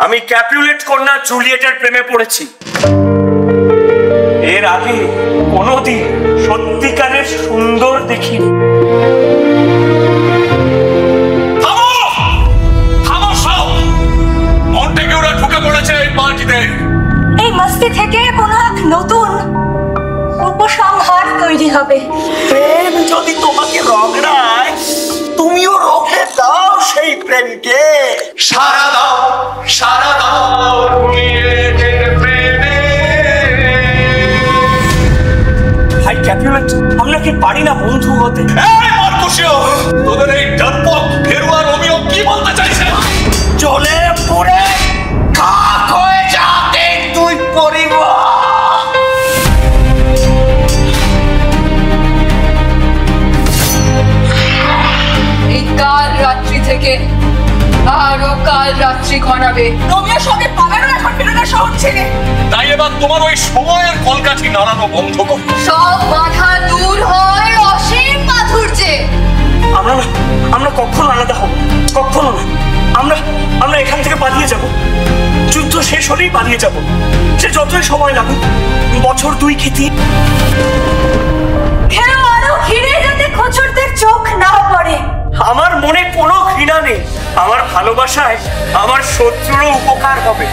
আমি ক্যাপুলেট কন্যা জুলিয়েটের প্রেমে পড়েছি। এর আগে কোনোদিন সত্যিকারের সুন্দর দেখিনি। ঢুকে পড়েছে এই পার্টিতে। এই মস্তি থেকে কোনো এক নতুন উপসংহার তৈরি হবে। প্রেম যদি তোমাকে রগড়ায়, তুমিও রোখে দাও সেই প্রেমকে। সারা দাও, সারা দাও প্রেমে। ভাই ক্যাপুলেট, আমরা কি পারি না বন্ধু হতে? তোদের এই ডানপক ফেরুয়া রোমিও কি বলতে চাইছে? চলে পড়ে কাক হয়ে যাতে তুই পরিবার। এই কাল রাত্রি থেকে আরো কাল রাত্রি ঘনাবে। রোমিওর সঙ্গে পালানো এখন ফেরানোর শহর ছেড়ে। তাই এবার তোমার ওই সময়ের কলকাঠি নাড়ানো বন্ধ কর। সব বাধা দূর হয় অসীম মাধুর্যে। আমরা কখনো আলাদা হব, কখনো না। আমরা এখান থেকে পালিয়ে যাব। যুদ্ধ শেষ হলেই পালিয়ে যাব। সে যতই সময় লাগুক, বছর 2 কি 3। খেলোয়াড়ও ঘিরে যাতে খোঁচরদের চোখ না পড়ে। আমার মনে কোনো ঘৃণা নেই। আমার ভালোবাসায় আমার শত্রুরও উপকার হবে।